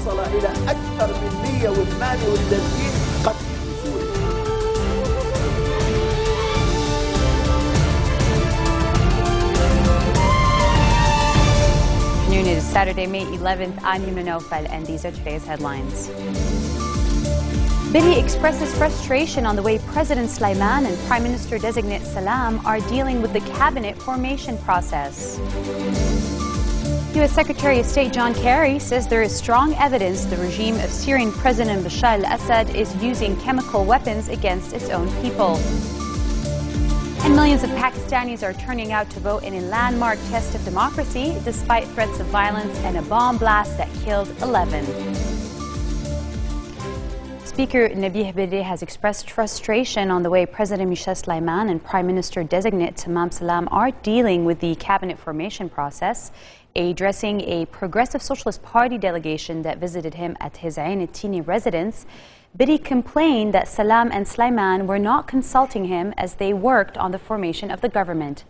وصل إلى أكثر من 138 قتل في سوريا. It is Saturday, May 11th. I'm Yumna Naufal, and these are today's headlines. Bidi expresses frustration on the way President Sulaiman and Prime Minister-designate Salam are dealing with the cabinet formation process. U.S. Secretary of State John Kerry says there is strong evidence the regime of Syrian President Bashar al-Assad is using chemical weapons against its own people. And millions of Pakistanis are turning out to vote in a landmark test of democracy despite threats of violence and a bomb blast that killed 11. Speaker Nabih Berri has expressed frustration on the way President Michel Sulaiman and Prime Minister-designate Tamam Salam are dealing with the cabinet formation process, addressing a Progressive Socialist Party delegation that visited him at his Ain al-Tini residence. Berri complained that Salam and Sulaiman were not consulting him as they worked on the formation of the government.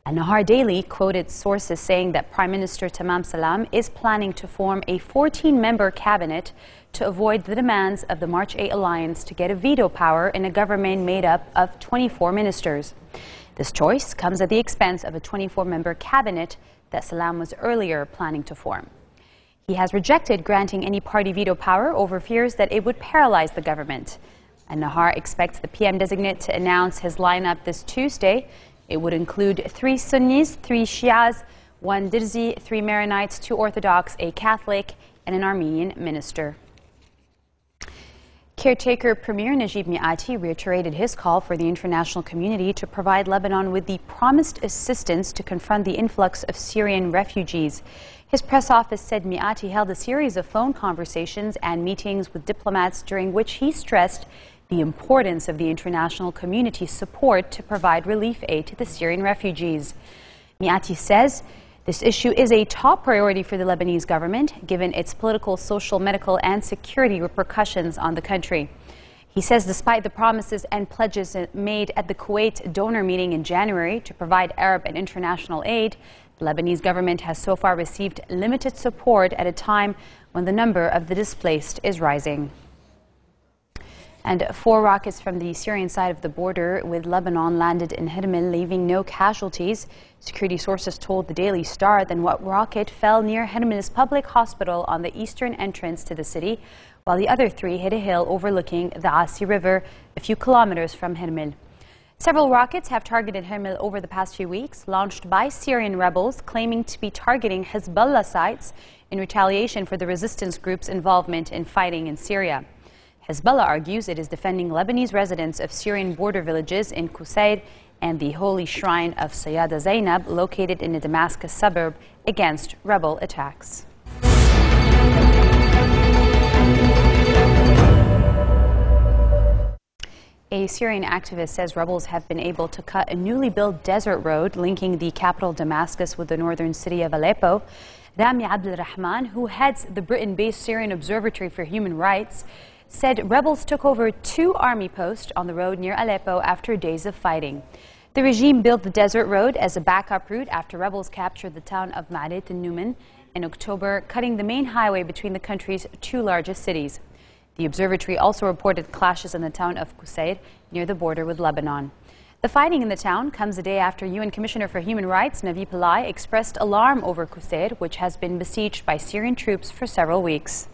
An-Nahar Daily quoted sources saying that Prime Minister Tamam Salam is planning to form a 14-member cabinet to avoid the demands of the March 8 alliance to get a veto power in a government made up of 24 ministers. This choice comes at the expense of a 24-member cabinet that Salam was earlier planning to form. He has rejected granting any party veto power over fears that it would paralyze the government. An-Nahar expects the PM-designate to announce his lineup this Tuesday. It would include 3 Sunnis, 3 Shias, 1 Dirzi, 3 Maronites, 2 Orthodox, a Catholic, and an Armenian minister. Caretaker Premier Najib Mikati reiterated his call for the international community to provide Lebanon with the promised assistance to confront the influx of Syrian refugees. His press office said Mikati held a series of phone conversations and meetings with diplomats during which he stressed the importance of the international community's support to provide relief aid to the Syrian refugees. Mikati says this issue is a top priority for the Lebanese government, given its political, social, medical, and security repercussions on the country. He says despite the promises and pledges made at the Kuwait donor meeting in January to provide Arab and international aid, the Lebanese government has so far received limited support at a time when the number of the displaced is rising. And 4 rockets from the Syrian side of the border with Lebanon landed in Hermel, leaving no casualties. Security sources told the Daily Star that one rocket fell near Hermel's public hospital on the eastern entrance to the city, while the other 3 hit a hill overlooking the Asi River a few kilometers from Hermel. Several rockets have targeted Hermel over the past few weeks, launched by Syrian rebels claiming to be targeting Hezbollah sites in retaliation for the resistance group's involvement in fighting in Syria. Hezbollah argues it is defending Lebanese residents of Syrian border villages in Qusair and the holy shrine of Sayyada Zainab located in a Damascus suburb against rebel attacks. A Syrian activist says rebels have been able to cut a newly built desert road linking the capital Damascus with the northern city of Aleppo. Rami Abdel Rahman, who heads the Britain-based Syrian Observatory for Human Rights, said rebels took over 2 army posts on the road near Aleppo after days of fighting. The regime built the desert road as a backup route after rebels captured the town of Ma'arit al-Numan in October, cutting the main highway between the country's 2 largest cities. The observatory also reported clashes in the town of Qusair near the border with Lebanon. The fighting in the town comes a day after UN Commissioner for Human Rights Navi Pillay expressed alarm over Qusair, which has been besieged by Syrian troops for several weeks.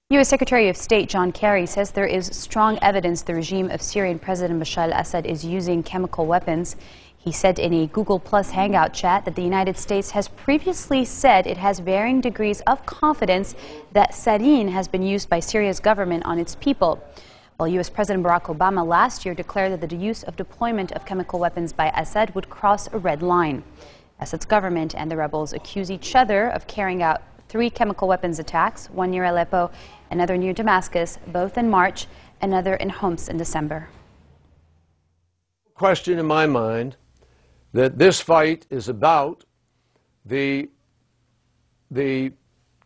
U.S. Secretary of State John Kerry says there is strong evidence the regime of Syrian President Bashar al-Assad is using chemical weapons. He said in a Google Plus Hangout chat that the United States has previously said it has varying degrees of confidence that sarin has been used by Syria's government on its people. While U.S. President Barack Obama last year declared that the use of deployment of chemical weapons by Assad would cross a red line. Assad's government and the rebels accuse each other of carrying out 3 chemical weapons attacks, one near Aleppo, another near Damascus, both in March, another in Homs in December. Question in my mind that this fight is about the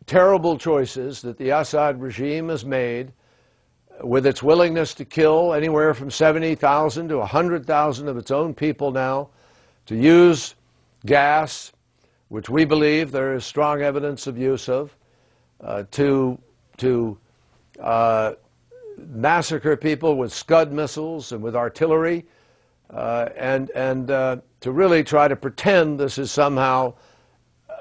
terrible choices that the Assad regime has made with its willingness to kill anywhere from 70,000 to 100,000 of its own people now, to use gas, which we believe there is strong evidence of use of, to massacre people with Scud missiles and with artillery, and to really try to pretend this is somehow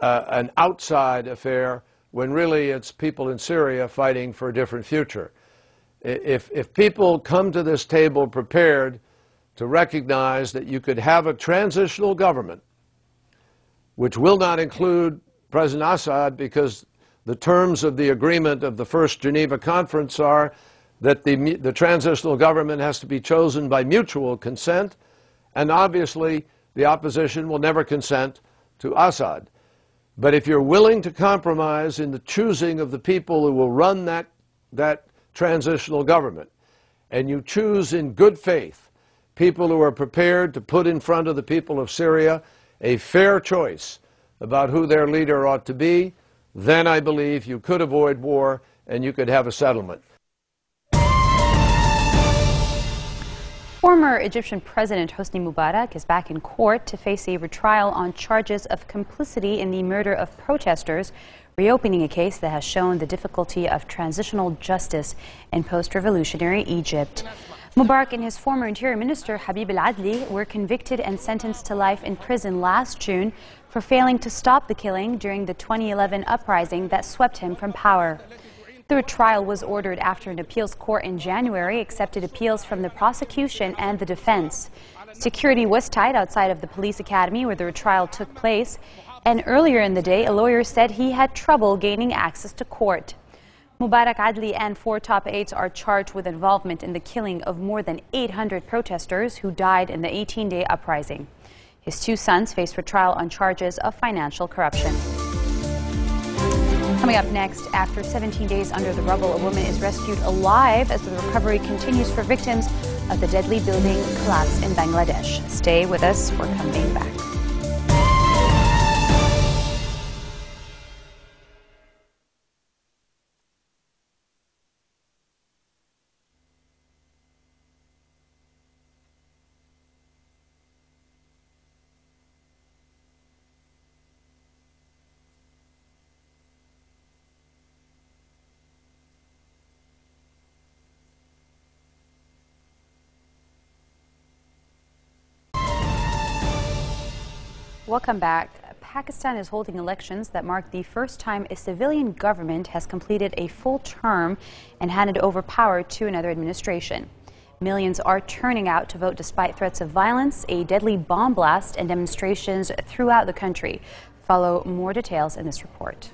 an outside affair when really it's people in Syria fighting for a different future. If people come to this table prepared to recognize that you could have a transitional government, which will not include President Assad, because the terms of the agreement of the first Geneva conference are that the transitional government has to be chosen by mutual consent, and obviously the opposition will never consent to Assad. But if you're willing to compromise in the choosing of the people who will run that transitional government, and you choose in good faith people who are prepared to put in front of the people of Syria a fair choice about who their leader ought to be, then I believe you could avoid war and you could have a settlement. Former Egyptian President Hosni Mubarak is back in court to face a retrial on charges of complicity in the murder of protesters, reopening a case that has shown the difficulty of transitional justice in post-revolutionary Egypt. Mubarak and his former Interior Minister Habib al-Adli were convicted and sentenced to life in prison last June for failing to stop the killing during the 2011 uprising that swept him from power. The retrial was ordered after an appeals court in January accepted appeals from the prosecution and the defense. Security was tight outside of the police academy where the retrial took place, and earlier in the day a lawyer said he had trouble gaining access to court. Mubarak, Adli and 4 top aides are charged with involvement in the killing of more than 800 protesters who died in the 18-day uprising. His 2 sons face retrial on charges of financial corruption. Coming up next, after 17 days under the rubble, a woman is rescued alive as the recovery continues for victims of the deadly building collapse in Bangladesh. Stay with us, we're coming back. Welcome back. Pakistan is holding elections that mark the first time a civilian government has completed a full term and handed over power to another administration. Millions are turning out to vote despite threats of violence, a deadly bomb blast, and demonstrations throughout the country. Follow more details in this report.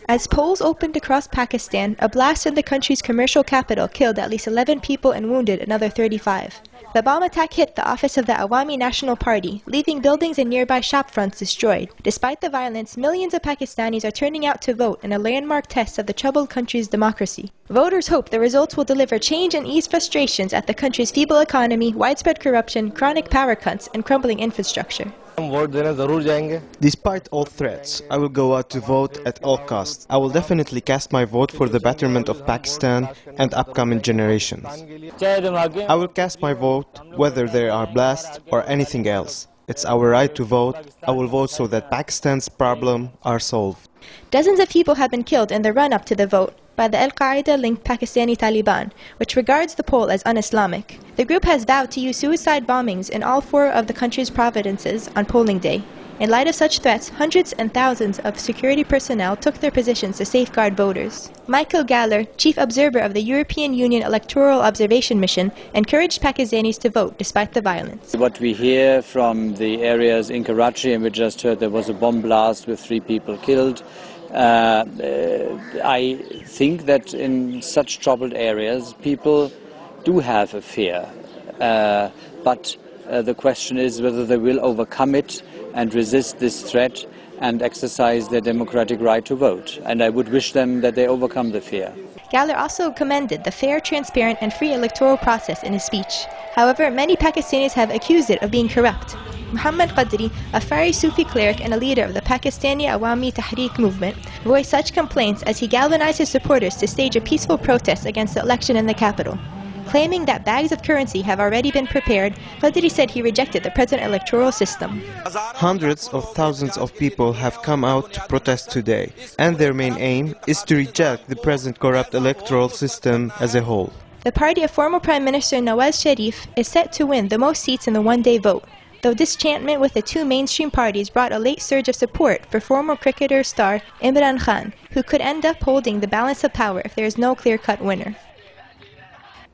As polls opened across Pakistan, a blast in the country's commercial capital killed at least 11 people and wounded another 35. The bomb attack hit the office of the Awami National Party, leaving buildings and nearby shop fronts destroyed. Despite the violence, millions of Pakistanis are turning out to vote in a landmark test of the troubled country's democracy. Voters hope the results will deliver change and ease frustrations at the country's feeble economy, widespread corruption, chronic power cuts, and crumbling infrastructure. Despite all threats, I will go out to vote at all costs. I will definitely cast my vote for the betterment of Pakistan and upcoming generations. I will cast my vote whether there are blasts or anything else. It's our right to vote. I will vote so that Pakistan's problems are solved. Dozens of people have been killed in the run-up to the vote by the Al-Qaeda-linked Pakistani Taliban, which regards the poll as un-Islamic. The group has vowed to use suicide bombings in all 4 of the country's provinces on polling day. In light of such threats, hundreds and thousands of security personnel took their positions to safeguard voters. Michael Galler, chief observer of the European Union Electoral Observation Mission, encouraged Pakistanis to vote despite the violence. What we hear from the areas in Karachi, and we just heard there was a bomb blast with 3 people killed, I think that in such troubled areas people do have a fear, but the question is whether they will overcome it and resist this threat and exercise their democratic right to vote. And I would wish them that they overcome the fear. Galler also commended the fair, transparent and free electoral process in his speech. However, many Pakistanis have accused it of being corrupt. Muhammad Qadri, a Fari Sufi cleric and a leader of the Pakistani Awami Tahreek movement, voiced such complaints as he galvanized his supporters to stage a peaceful protest against the election in the capital. Claiming that bags of currency have already been prepared, Qadri said he rejected the present electoral system. Hundreds of thousands of people have come out to protest today, and their main aim is to reject the present corrupt electoral system as a whole. The party of former Prime Minister Nawaz Sharif is set to win the most seats in the one-day vote, though disenchantment with the two mainstream parties brought a late surge of support for former cricketer star Imran Khan, who could end up holding the balance of power if there is no clear-cut winner.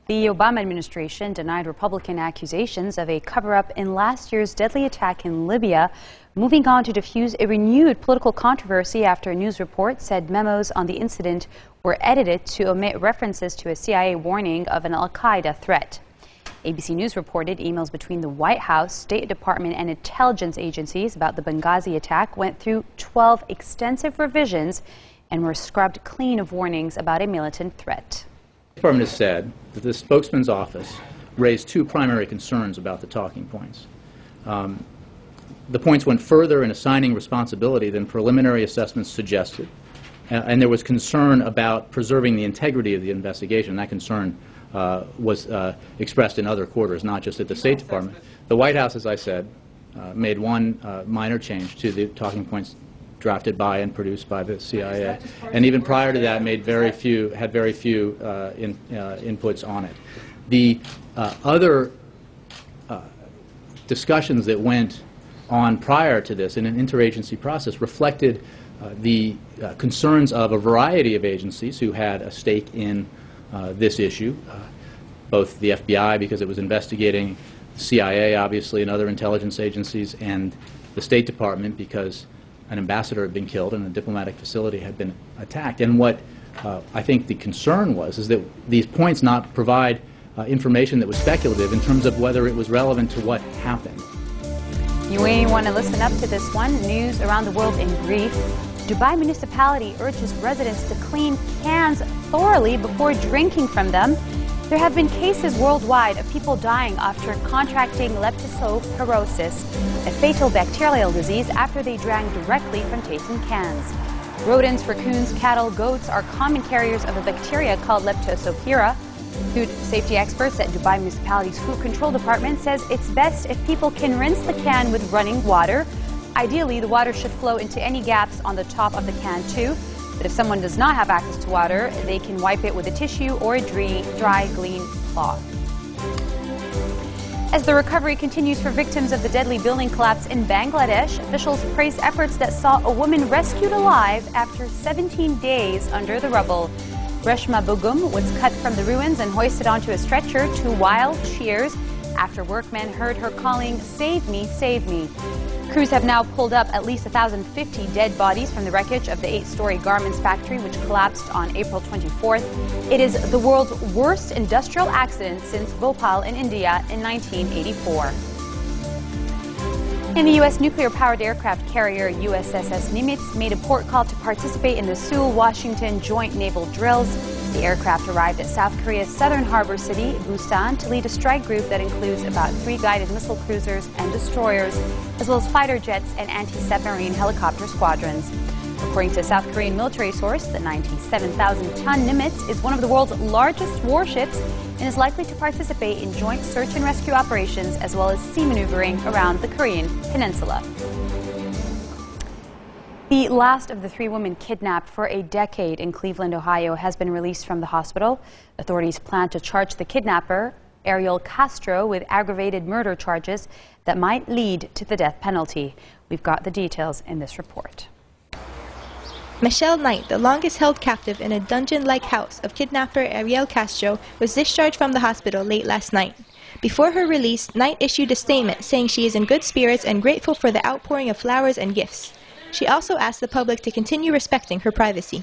The Obama administration denied Republican accusations of a cover-up in last year's deadly attack in Libya, moving on to diffuse a renewed political controversy after a news report said memos on the incident were edited to omit references to a CIA warning of an al-Qaeda threat. ABC News reported emails between the White House, State Department, and intelligence agencies about the Benghazi attack went through 12 extensive revisions and were scrubbed clean of warnings about a militant threat. The Department has said that the spokesman's office raised two primary concerns about the talking points. The points went further in assigning responsibility than preliminary assessments suggested, and there was concern about preserving the integrity of the investigation. That concern was expressed in other quarters, not just at the State Department. The White House, as I said, made one minor change to the talking points drafted by and produced by the CIA, and even prior to that had very few inputs on it. The other discussions that went on prior to this in an interagency process reflected the concerns of a variety of agencies who had a stake in this issue, both the FBI because it was investigating the CIA, obviously, and other intelligence agencies, and the State Department because an ambassador had been killed and a diplomatic facility had been attacked. And what I think the concern was is that these points not provide information that was speculative in terms of whether it was relevant to what happened. You may want to listen up to this one. News around the world in brief. Dubai municipality urges residents to clean cans thoroughly before drinking from them. There have been cases worldwide of people dying after contracting leptospirosis, a fatal bacterial disease, after they drank directly from tasting cans. Rodents, raccoons, cattle, goats are common carriers of a bacteria called leptospira. Food safety experts at Dubai Municipality's Food Control Department says it's best if people can rinse the can with running water. Ideally, the water should flow into any gaps on the top of the can too. But if someone does not have access to water, they can wipe it with a tissue or a dry, clean cloth. As the recovery continues for victims of the deadly building collapse in Bangladesh, officials praise efforts that saw a woman rescued alive after 17 days under the rubble. Reshma Bugum was cut from the ruins and hoisted onto a stretcher to wild cheers after workmen heard her calling, "Save me, save me." Crews have now pulled up at least 1,050 dead bodies from the wreckage of the 8-story garments factory, which collapsed on April 24th. It is the world's worst industrial accident since Bhopal in India in 1984. And the U.S. nuclear-powered aircraft carrier USS Nimitz made a port call to participate in the Seoul-Washington joint naval drills. The aircraft arrived at South Korea's southern harbor city, Busan, to lead a strike group that includes about 3 guided missile cruisers and destroyers, as well as fighter jets and anti-submarine helicopter squadrons. According to a South Korean military source, the 97,000-ton Nimitz is one of the world's largest warships and is likely to participate in joint search and rescue operations as well as sea maneuvering around the Korean peninsula. The last of the 3 women kidnapped for a decade in Cleveland, Ohio, has been released from the hospital. Authorities plan to charge the kidnapper, Ariel Castro, with aggravated murder charges that might lead to the death penalty. We've got the details in this report. Michelle Knight, the longest-held captive in a dungeon-like house of kidnapper Ariel Castro, was discharged from the hospital late last night. Before her release, Knight issued a statement saying she is in good spirits and grateful for the outpouring of flowers and gifts. She also asked the public to continue respecting her privacy.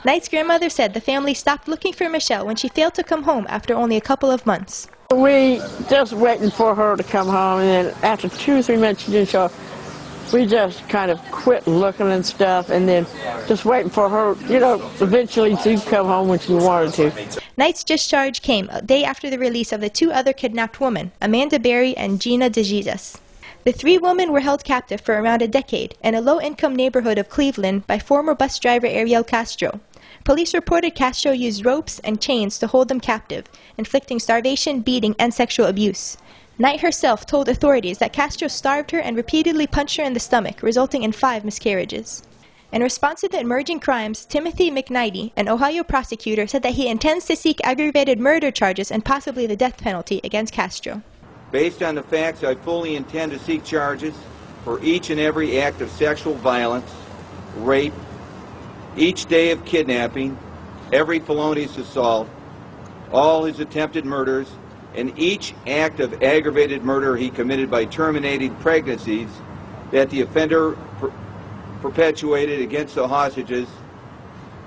Knight's grandmother said the family stopped looking for Michelle when she failed to come home after only a couple of months. We just waiting for her to come home, and then after 2 or 3 months she didn't show up. We just kind of quit looking and stuff, and then just waiting for her, eventually to come home when she wanted to. Knight's discharge came a day after the release of the 2 other kidnapped women, Amanda Berry and Gina DeJesus. The 3 women were held captive for around a decade in a low-income neighborhood of Cleveland by former bus driver Ariel Castro. Police reported Castro used ropes and chains to hold them captive, inflicting starvation, beating, and sexual abuse. Knight herself told authorities that Castro starved her and repeatedly punched her in the stomach, resulting in 5 miscarriages. In response to the emerging crimes, Timothy McKnighty, an Ohio prosecutor, said that he intends to seek aggravated murder charges and possibly the death penalty against Castro. Based on the facts, I fully intend to seek charges for each and every act of sexual violence, rape, each day of kidnapping, every felonious assault, all his attempted murders, and each act of aggravated murder he committed by terminating pregnancies that the offender perpetuated against the hostages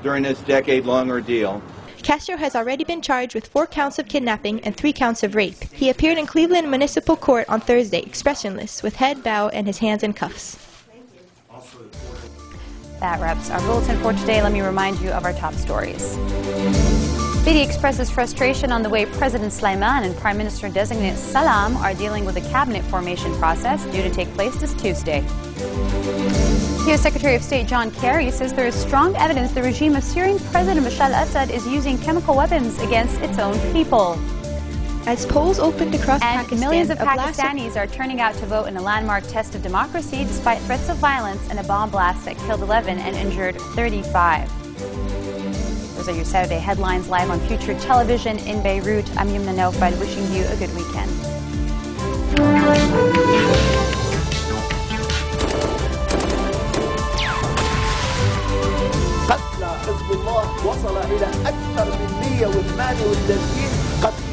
during this decade-long ordeal. Castro has already been charged with 4 counts of kidnapping and 3 counts of rape. He appeared in Cleveland Municipal Court on Thursday, expressionless, with head bowed and his hands in cuffs. That wraps our bulletin for today. Let me remind you of our top stories. Bidi expresses frustration on the way President Sulaiman and Prime Minister-designate Salam are dealing with the cabinet formation process due to take place this Tuesday. U.S. Secretary of State John Kerry says there is strong evidence the regime of Syrian President Bashar al-Assad is using chemical weapons against its own people. As polls opened across Pakistan, millions of Pakistanis are turning out to vote in a landmark test of democracy despite threats of violence and a bomb blast that killed 11 and injured 35. Those are your Saturday headlines live on Future Television in Beirut. I'm Yumna Naufal, wishing you a good weekend. قتل حزب الله وصل إلى أكثر من 108 قتيل.